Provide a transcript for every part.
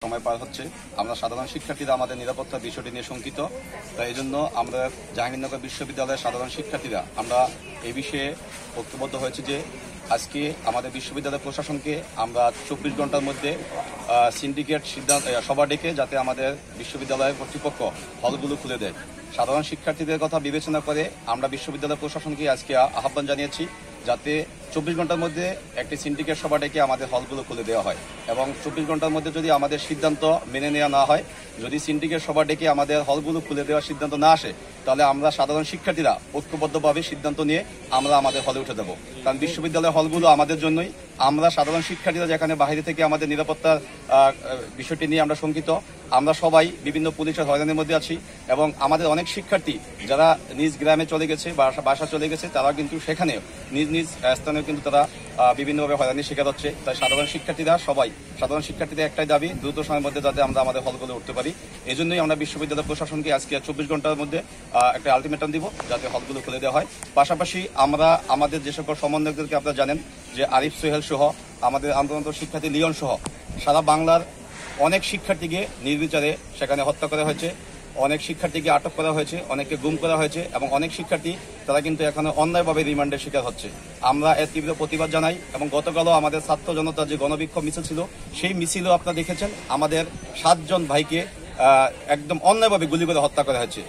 সময় পার হচ্ছে। আমরা সাধারণ শিক্ষার্থীরা আমাদের নিরাপত্তার বিষয়টি নিয়ে শঙ্কিত। তাই এই জন্য আমরা জাহাঙ্গীরনগর বিশ্ববিদ্যালয়ের সাধারণ শিক্ষার্থীরা আমরা এই বিষয়ে ঐক্যবদ্ধ হয়েছি যে আজকে আমাদের বিশ্ববিদ্যালয় প্রশাসনকে আমরা 24 ঘন্টার মধ্যে সিন্ডিকেট সিদ্ধান্ত সভা ডেকে যাতে আমাদের বিশ্ববিদ্যালয়ের কর্তৃপক্ষ হলগুলো খুলে দেয়। সাধারণ শিক্ষার্থীদের কথা বিবেচনা করে আমরা বিশ্ববিদ্যালয় প্রশাসনকে আজকে আহ্বান জানিয়েছি যাতে 24 ঘন্টার মধ্যে একটি সিন্ডিকেট সভা ডেকে আমাদের হলগুলো খুলে দেওয়া হয় এবং 24 ঘন্টার মধ্যে যদি আমাদের সিদ্ধান্ত মেনে নেওয়া না হয়, যদি সিন্ডিকেট সভা ডেকে আমাদের হলগুলো খুলে দেওয়ার সিদ্ধান্ত না আসে, তাহলে আমরা সাধারণ শিক্ষার্থীরা ঐক্যবদ্ধভাবে সিদ্ধান্ত নিয়ে আমরা আমাদের হলে উঠে দেবো। কারণ বিশ্ববিদ্যালয়ের হলগুলো আমাদের জন্যই। আমরা সাধারণ শিক্ষার্থীরা যেখানে বাইরে থেকে আমাদের নিরাপত্তার বিষয়টি নিয়ে আমরা শঙ্কিত, আমরা সবাই বিভিন্ন পুলিশের হয়রানির মধ্যে আছি এবং আমাদের অনেক শিক্ষার্থী যারা নিজ গ্রামে চলে গেছে, বাসা চলে গেছে, তারা কিন্তু সেখানেও নিজ নিজ স্থানেও কিন্তু তারা বিভিন্নভাবে হয়রানির শিকার হচ্ছে। তাই সাধারণ শিক্ষার্থীদের একটাই দাবি, দ্রুত সময়ের মধ্যে যাতে আমরা আমাদের হলগুলো উঠতে পারি। এই জন্যই আমরা বিশ্ববিদ্যালয় প্রশাসনকে আজকে 24 ঘন্টার মধ্যে একটা আলটিমেটাম দিব যাতে হলগুলো খুলে দেওয়া হয়। পাশাপাশি আমরা আমাদের যে সকল সমন্বয়কদেরকে আপনারা জানেন যে আরিফ সোহেল সহ আমাদের আন্দোলনরত শিক্ষার্থী লিওন সহ সারা বাংলার অনেক শিক্ষার্থীকে নির্বিচারে সেখানে হত্যা করা হয়েছে, অনেক শিক্ষার্থীকে আটক করা হয়েছে, অনেককে গুম করা হয়েছে এবং অনেক শিক্ষার্থী তারা কিন্তু এখানে অন্যায়ভাবে রিমান্ডের শিকার হচ্ছে। আমরা এর তীব্র প্রতিবাদ জানাই এবং গতকালও আমাদের ছাত্র জনতার যে গণবিক্ষোভ মিছিল ছিল, সেই মিছিলও আপনারা দেখেছেন আমাদের 7 জন ভাইকে একদম অন্যায়ভাবে গুলি করে হত্যা করা হয়েছে।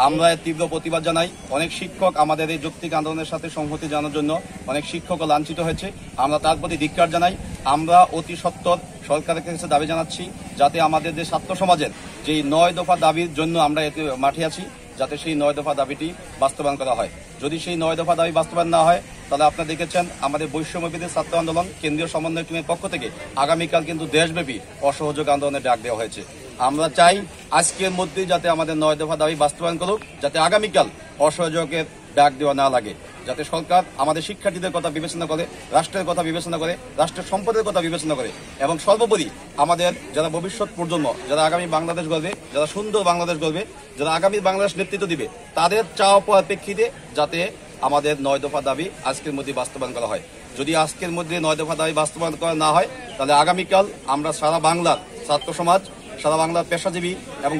আমরা এর তীব্র প্রতিবাদ জানাই। অনেক শিক্ষক আমাদের এই যৌক্তিক আন্দোলনের সাথে সংহতি জানানোর জন্য অনেক শিক্ষকও লাঞ্ছিত হয়েছে, আমরা তার প্রতি ধিক্কার জানাই। আমরা অতি সত্বর সরকারের কাছে দাবি জানাচ্ছি যাতে আমাদের যে ছাত্র সমাজের যে 9 দফা দাবির জন্য আমরা এতে মাঠে আছি, যাতে সেই 9 দফা দাবিটি বাস্তবায়ন করা হয়। যদি সেই 9 দফা দাবি বাস্তবায়ন না হয়, তাহলে আপনারা দেখেছেন আমাদের বৈষম্যবিরোধী ছাত্র আন্দোলন কেন্দ্রীয় সমন্বয় টিমের পক্ষ থেকে আগামীকাল কিন্তু দেশব্যাপী অসহযোগ আন্দোলনের ডাক দেওয়া হয়েছে। আমরা চাই আজকের মধ্যেই যাতে আমাদের 9 দফা দাবি বাস্তবায়ন করুক, যাতে আগামীকাল অসহযোগের ডাক দেওয়া না লাগে, যাতে সরকার আমাদের শিক্ষার্থীদের কথা বিবেচনা করে, রাষ্ট্রের কথা বিবেচনা করে, রাষ্ট্রের সম্পদের কথা বিবেচনা করে এবং সর্বোপরি আমাদের যারা ভবিষ্যৎ প্রজন্ম, যারা আগামী বাংলাদেশ গড়বে, যারা সুন্দর বাংলাদেশ গড়বে, যারা আগামী বাংলাদেশ নেতৃত্ব দিবে, তাদের চাওয়া পাওয়ার প্রেক্ষিতে যাতে আমাদের 9 দফা দাবি আজকের মধ্যে বাস্তবায়ন করা হয়। যদি আজকের মধ্যে 9 দফা দাবি বাস্তবায়ন করা না হয়, তাহলে আগামীকাল আমরা সারা বাংলার ছাত্র সমাজ, সারা বাংলার পেশাজীবী এবং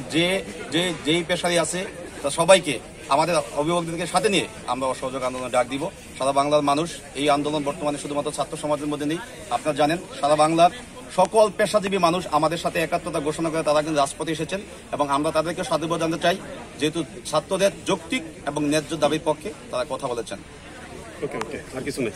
যেই পেশারই আছে তা সবাইকে আমাদের অভিভাবকদেরকে সাথে নিয়ে আমরা অসহযোগ আন্দোলনে ডাক দিব। সারা বাংলার মানুষ এই আন্দোলন বর্তমানে শুধুমাত্র ছাত্র সমাজের মধ্যে নেই, আপনারা জানেন সারা বাংলার সকল পেশাজীবী মানুষ আমাদের সাথে একাত্মতা ঘোষণা করে তারা কিন্তু রাজপথে এসেছেন এবং আমরা তাদেরকে সাধুবাদ জানাতে চাই, যেহেতু ছাত্রদের যৌক্তিক এবং ন্যায্য দাবির পক্ষে তারা কথা বলেছেন। ওকে, আর কিছু নেই।